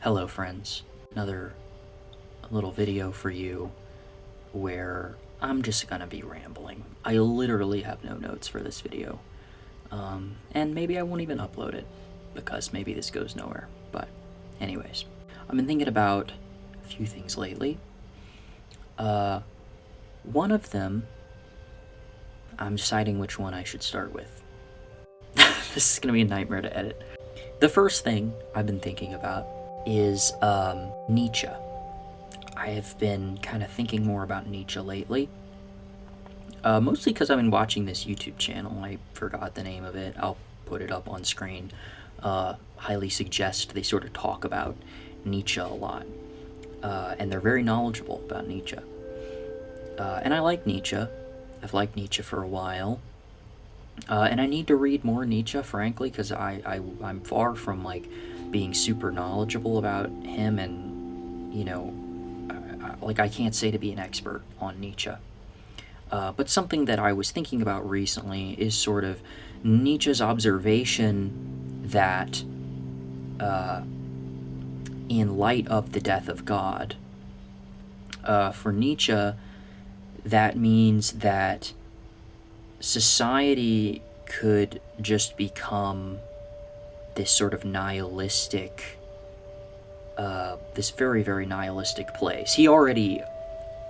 Hello friends, another little video for you where I'm just gonna be rambling. I literally have no notes for this video, and maybe I won't even upload it because maybe this goes nowhere, but anyways. I've been thinking about a few things lately. One of them, I'm deciding which one I should start with. This is gonna be a nightmare to edit. The first thing I've been thinking about is Nietzsche. I have been kind of thinking more about Nietzsche lately, mostly because I've been watching this YouTube channel. I forgot the name of it. I'll put it up on screen. Highly suggest they sort of talk about Nietzsche a lot, and they're very knowledgeable about Nietzsche. And I like Nietzsche. I've liked Nietzsche for a while. And I need to read more Nietzsche, frankly, because I'm far from, being super knowledgeable about him, and, I can't say to be an expert on Nietzsche. But something that I was thinking about recently is sort of Nietzsche's observation that, in light of the death of God, for Nietzsche, that means that society could just become this sort of nihilistic, this very, very nihilistic place. He already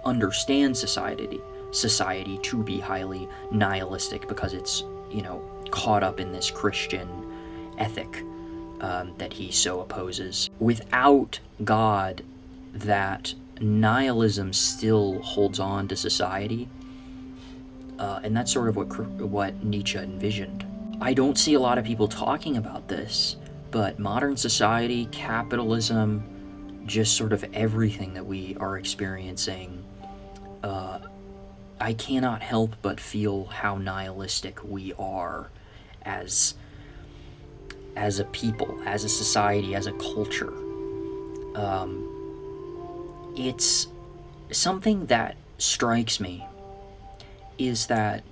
understands society to be highly nihilistic because it's, caught up in this Christian ethic that he so opposes. Without God, that nihilism still holds on to society. And that's sort of what Nietzsche envisioned. I don't see a lot of people talking about this, but modern society, capitalism, just sort of everything that we are experiencing, I cannot help but feel how nihilistic we are as a people, as a society, as a culture. It's something that strikes me is that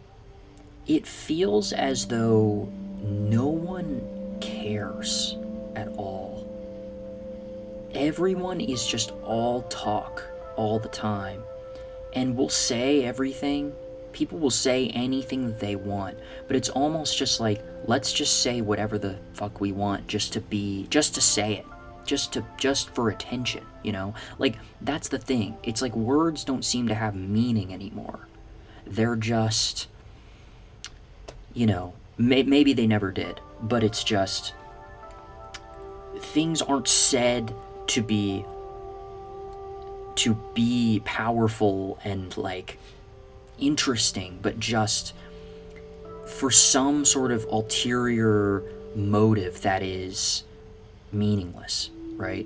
it feels as though no one cares at all. Everyone is just all talk all the time, and will say everything. People will say anything that they want, but it's almost just like, let's just say whatever the fuck we want just to say it. Just for attention, That's the thing. It's like words don't seem to have meaning anymore. They're just, maybe they never did, but it's just, things aren't said to be powerful and, interesting, but just for some sort of ulterior motive that is meaningless, right?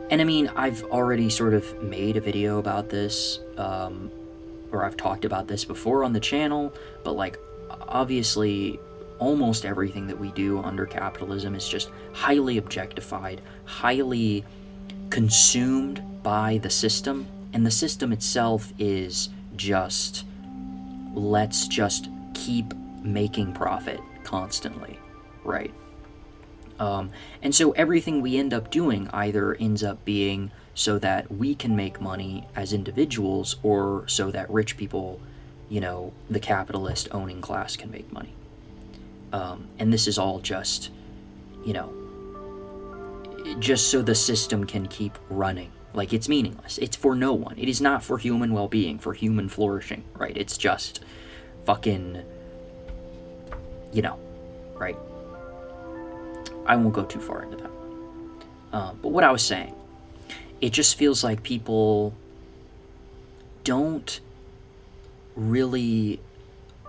And I mean, I've already sort of made a video about this, or I've talked about this before on the channel, but obviously almost everything that we do under capitalism is just highly objectified, highly consumed by the system, and the system itself is just, let's just keep making profit constantly, right? And so everything we end up doing either ends up being so that we can make money as individuals, or so that rich people, the capitalist owning class, can make money. And this is all just, just so the system can keep running. It's meaningless. It's for no one. It is not for human well-being, for human flourishing, right? It's just fucking, right? I won't go too far into that. But what I was saying, it just feels like people don't really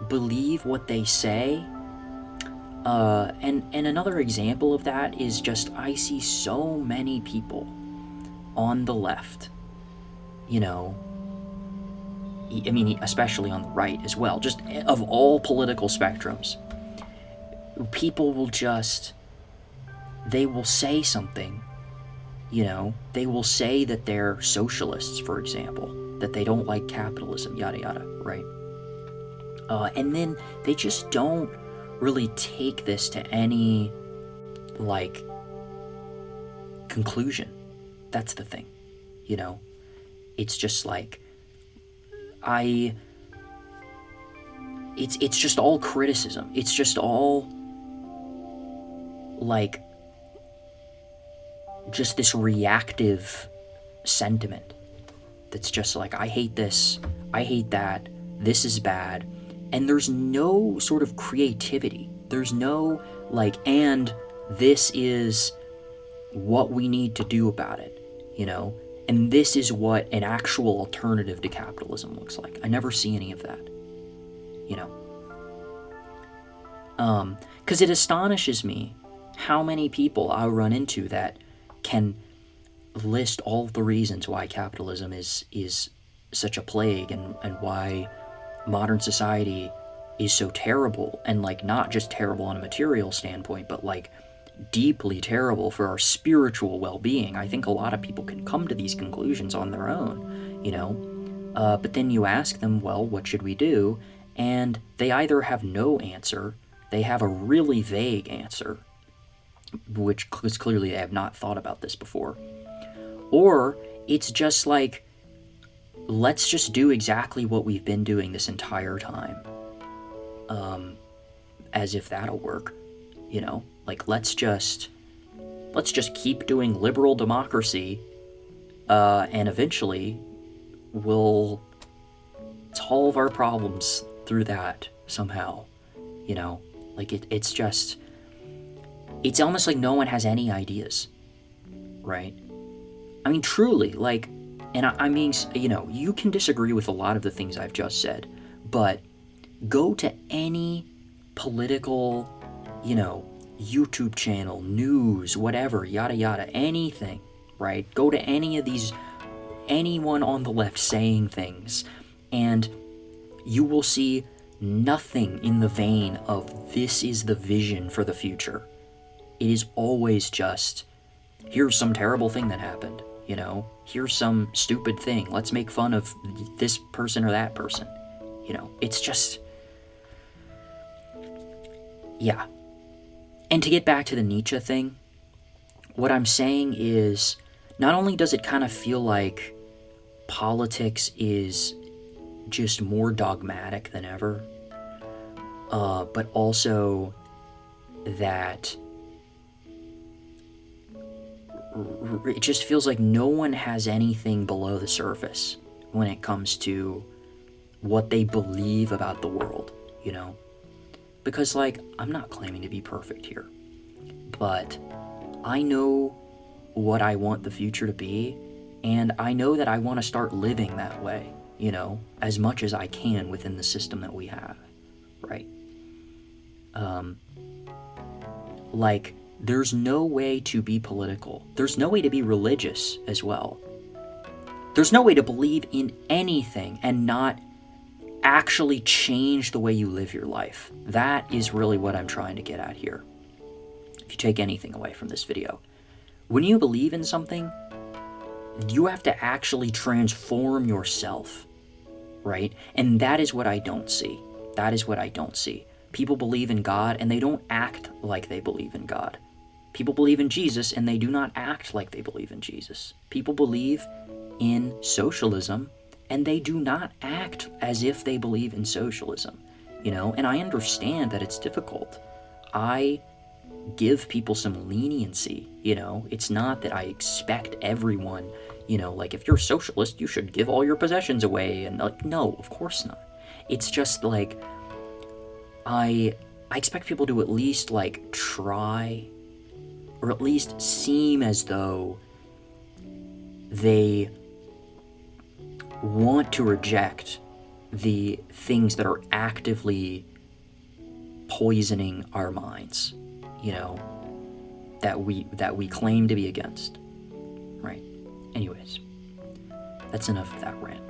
believe what they say. And another example of that is just, I see so many people on the left, I mean, especially on the right as well, just of all political spectrums, people will just, they will say something, they will say that they're socialists, for example, that they don't like capitalism, yada yada, right? And then they just don't really take this to any, conclusion. That's the thing, you know? It's just like, it's just all criticism. It's just all, like, just this reactive sentiment that's just like, I hate this, I hate that, this is bad, and there's no sort of creativity. There's no, like, and this is what we need to do about it, you know? And this is what an actual alternative to capitalism looks like. I never see any of that, you know? 'Cause it astonishes me how many people I run into that can list all the reasons why capitalism is such a plague, and why modern society is so terrible, and, like, not just terrible on a material standpoint, but, like, deeply terrible for our spiritual well-being. I think a lot of people can come to these conclusions on their own, you know? But then you ask them, well, what should we do? And they either have no answer, they have a really vague answer, which is clearly they have not thought about this before, or it's just like, let's just do exactly what we've been doing this entire time, as if that'll work, you know? Like, let's just keep doing liberal democracy, and eventually we'll solve our problems through that somehow, you know? Like, it's almost like no one has any ideas, right? I mean, truly, like, and I mean, you know, you can disagree with a lot of the things I've just said, but go to any political, you know, YouTube channel, news, whatever, yada yada, anything, right? Go to any of these, anyone on the left saying things, and you will see nothing in the vein of this is the vision for the future. It is always just, here's some terrible thing that happened, you know? Here's some stupid thing. Let's make fun of this person or that person. You know, it's just, yeah. And to get back to the Nietzsche thing, what I'm saying is, not only does it kind of feel like politics is just more dogmatic than ever, but also that it just feels like no one has anything below the surface when it comes to what they believe about the world, you know? Because, like, I'm not claiming to be perfect here, but I know what I want the future to be, and I know that I want to start living that way, you know, as much as I can within the system that we have, right? Like, there's no way to be political. There's no way to be religious as well. There's no way to believe in anything and not actually change the way you live your life. That is really what I'm trying to get at here. If you take anything away from this video, when you believe in something, you have to actually transform yourself, right? And that is what I don't see. That is what I don't see. People believe in God and they don't act like they believe in God. People believe in Jesus and they do not act like they believe in Jesus. People believe in socialism and they do not act as if they believe in socialism, you know? And I understand that it's difficult. I give people some leniency, you know? It's not that I expect everyone, you know, like, if you're a socialist, you should give all your possessions away, and, like, no, of course not. It's just like, I expect people to at least, like, try, or at least seem as though they want to reject the things that are actively poisoning our minds, you know, that we claim to be against, right? Anyways, that's enough of that rant.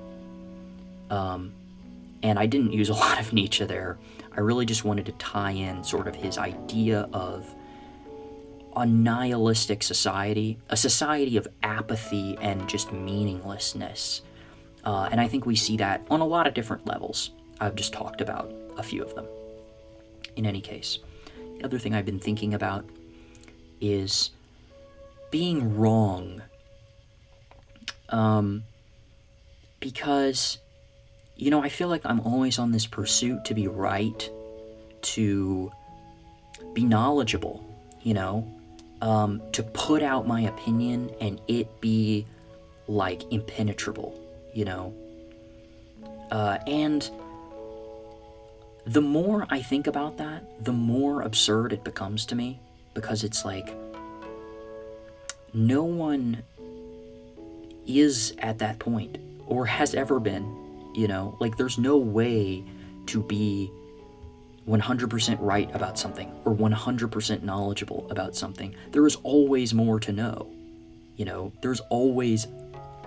And I didn't use a lot of Nietzsche there. I really just wanted to tie in sort of his idea of a nihilistic society, a society of apathy and just meaninglessness. And I think we see that on a lot of different levels. I've just talked about a few of them. In any case, the other thing I've been thinking about is being wrong. Because, I feel like I'm always on this pursuit to be right, to be knowledgeable, to put out my opinion and it be, like, impenetrable, and the more I think about that, the more absurd it becomes to me, because it's like, no one is at that point, or has ever been, like, there's no way to be 100% right about something, or 100% knowledgeable about something. There is always more to know, there's always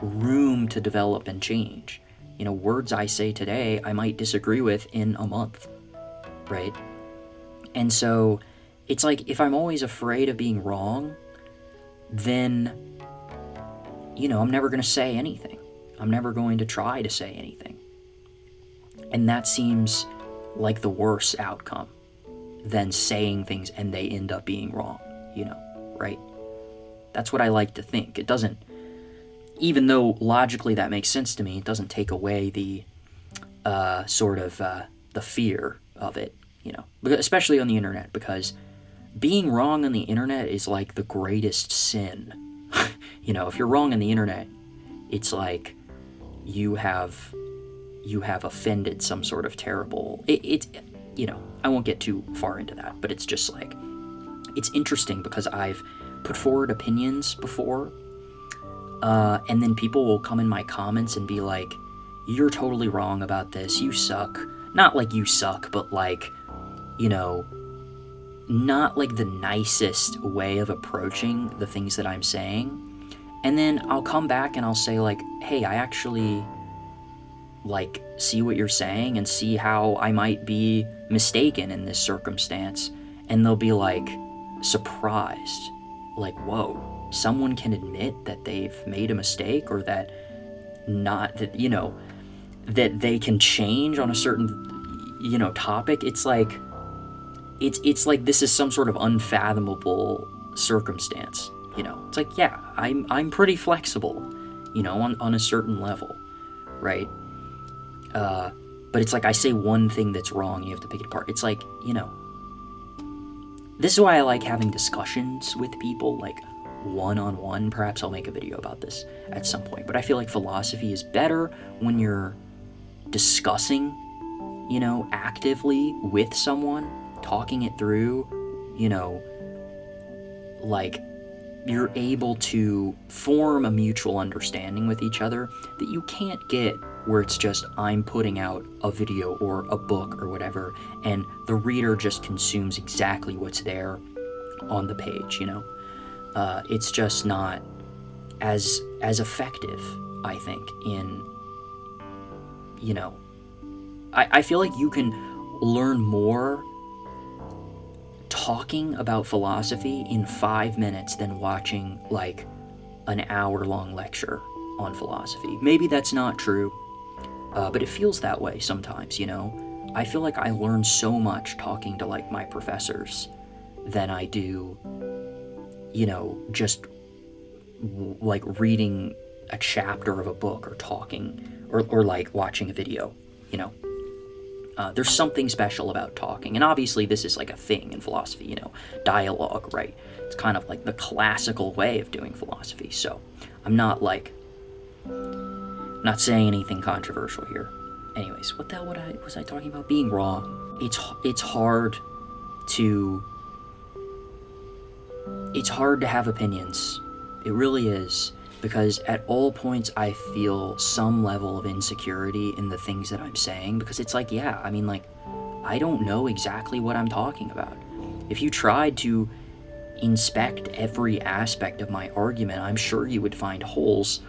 room to develop and change. Words I say today, I might disagree with in a month, right? And so, it's like, if I'm always afraid of being wrong, then, I'm never going to say anything. I'm never going to try to say anything. And that seems like the worst outcome than saying things and they end up being wrong, right? That's what I like to think. It doesn't, even though logically that makes sense to me, it doesn't take away the the fear of it, especially on the internet, because being wrong on the internet is like the greatest sin. If you're wrong on the internet, it's like you have offended some sort of terrible... I won't get too far into that, but it's just like, it's interesting because I've put forward opinions before, and then people will come in my comments and be like, you're totally wrong about this, you suck. Not like you suck, but like, not like the nicest way of approaching the things that I'm saying. And then I'll come back and I'll say like, hey, I actually like see what you're saying and see how I might be mistaken in this circumstance. And they'll be like surprised, like, whoa, someone can admit that they've made a mistake, or that that they can change on a certain, topic. It's like, it's like this is some sort of unfathomable circumstance. It's like, yeah, I'm pretty flexible, on a certain level, right? But it's like I say one thing that's wrong, you have to pick it apart. It's like, this is why I like having discussions with people, like one-on-one. Perhaps I'll make a video about this at some point. But I feel like philosophy is better when you're discussing, actively with someone, talking it through, like, you're able to form a mutual understanding with each other that you can't get where it's just I'm putting out a video or a book or whatever, and the reader just consumes exactly what's there on the page, It's just not as effective, I think, in, I feel like you can learn more talking about philosophy in 5 minutes than watching like an hour-long lecture on philosophy. Maybe that's not true, but it feels that way sometimes, I feel like I learn so much talking to like my professors than I do, just like reading a chapter of a book or talking or like watching a video, There's something special about talking, and obviously this is like a thing in philosophy, dialogue, right? It's kind of like the classical way of doing philosophy, so I'm not saying anything controversial here. Anyways, what the hell was I talking about? Being wrong. It's hard to have opinions. It really is. Because at all points I feel some level of insecurity in the things that I'm saying, because it's like, yeah, I mean, like, I don't know exactly what I'm talking about. If you tried to inspect every aspect of my argument, I'm sure you would find holes.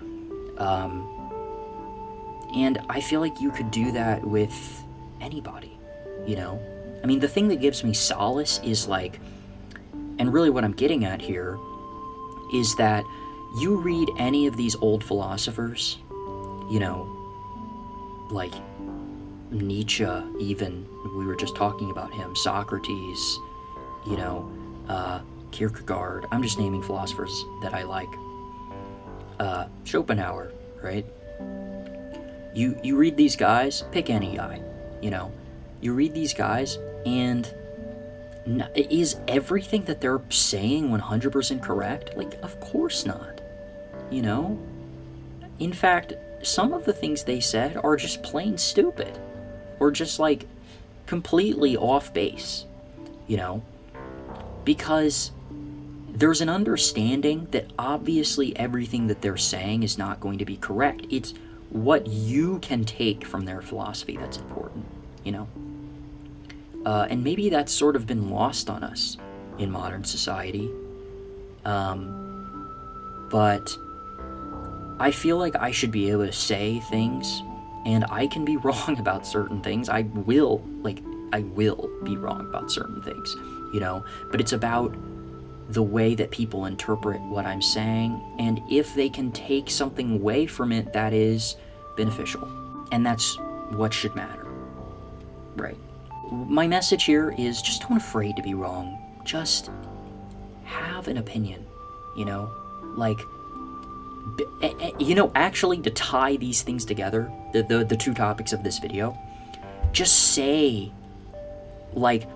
And I feel like you could do that with anybody, I mean, the thing that gives me solace is like, and really what I'm getting at here is that you read any of these old philosophers, like Nietzsche, even, we were just talking about him, Socrates, Kierkegaard. I'm just naming philosophers that I like. Schopenhauer, right? You read these guys, pick any guy, you know. You read these guys, and is everything that they're saying 100% correct? Like, of course not, you know? In fact, some of the things they said are just plain stupid, or just, like, completely off base, you know? Because there's an understanding that obviously everything that they're saying is not going to be correct. It's what you can take from their philosophy that's important, you know? And maybe that's sort of been lost on us in modern society. But I feel like I should be able to say things, and I can be wrong about certain things. I will be wrong about certain things, you know? But it's about the way that people interpret what I'm saying, and if they can take something away from it that is beneficial. And that's what should matter, right? My message here is just don't afraid to be wrong. Just have an opinion, you know? Like, you know, actually to tie these things together, the two topics of this video, just say, like,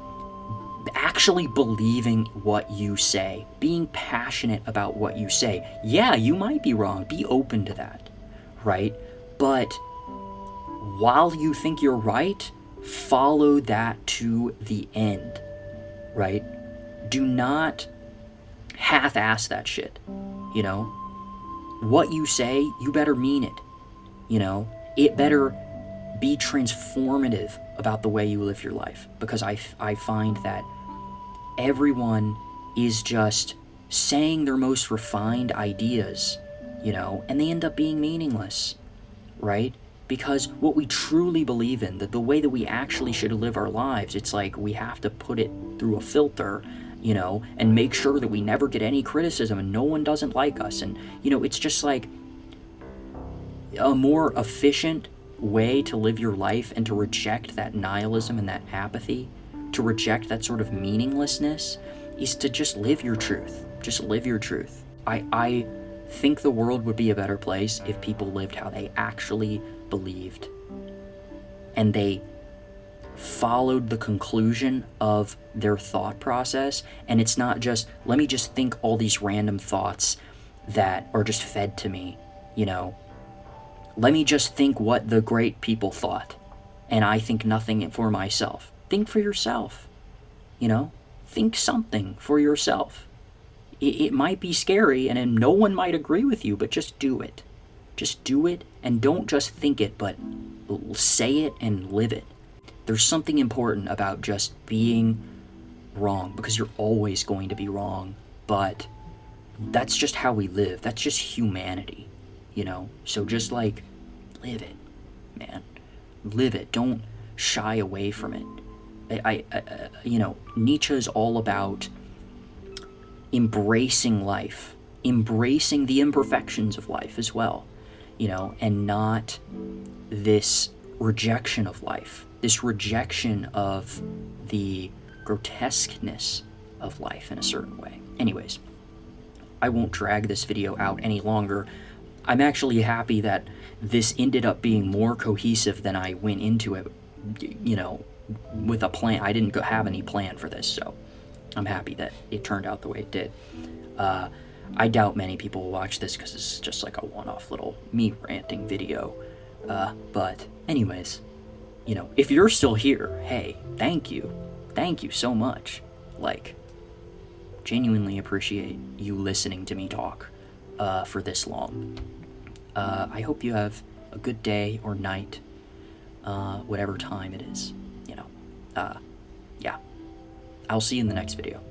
actually believing what you say, being passionate about what you say. Yeah, you might be wrong. Be open to that, right? But while you think you're right, follow that to the end, right? Do not half-ass that shit, you know? What you say, you better mean it, you know? It better be transformative about the way you live your life, because I find that everyone is just saying their most refined ideas, you know, and they end up being meaningless, right? Because what we truly believe in, the way that we actually should live our lives, it's like we have to put it through a filter, you know, and make sure that we never get any criticism and no one doesn't like us. And, you know, it's just like a more efficient way to live your life and to reject that nihilism and that apathy, to reject that sort of meaninglessness, is to just live your truth. Just live your truth. I think the world would be a better place if people lived how they actually believed, and they followed the conclusion of their thought process. And it's not just, let me just think all these random thoughts that are just fed to me, you know. Let me just think what the great people thought, and I think nothing for myself. Think for yourself, you know. Think something for yourself. It might be scary, and no one might agree with you, but just do it. Just do it, and don't just think it, but say it and live it. There's something important about just being wrong, because you're always going to be wrong, but that's just how we live. That's just humanity, you know? So just, like, live it, man. Live it. Don't shy away from it. You know, Nietzsche is all about embracing life, embracing the imperfections of life as well, you know, and not this rejection of life, this rejection of the grotesqueness of life in a certain way. Anyways, I won't drag this video out any longer. I'm actually happy that this ended up being more cohesive than I went into it, you know, with a plan. I didn't have any plan for this, so I'm happy that it turned out the way it did. I doubt many people will watch this because it's just like a one-off little me ranting video. But anyways, you know, if you're still here, hey, thank you. Thank you so much. Like, genuinely appreciate you listening to me talk for this long. I hope you have a good day or night, whatever time it is, you know. Yeah. I'll see you in the next video.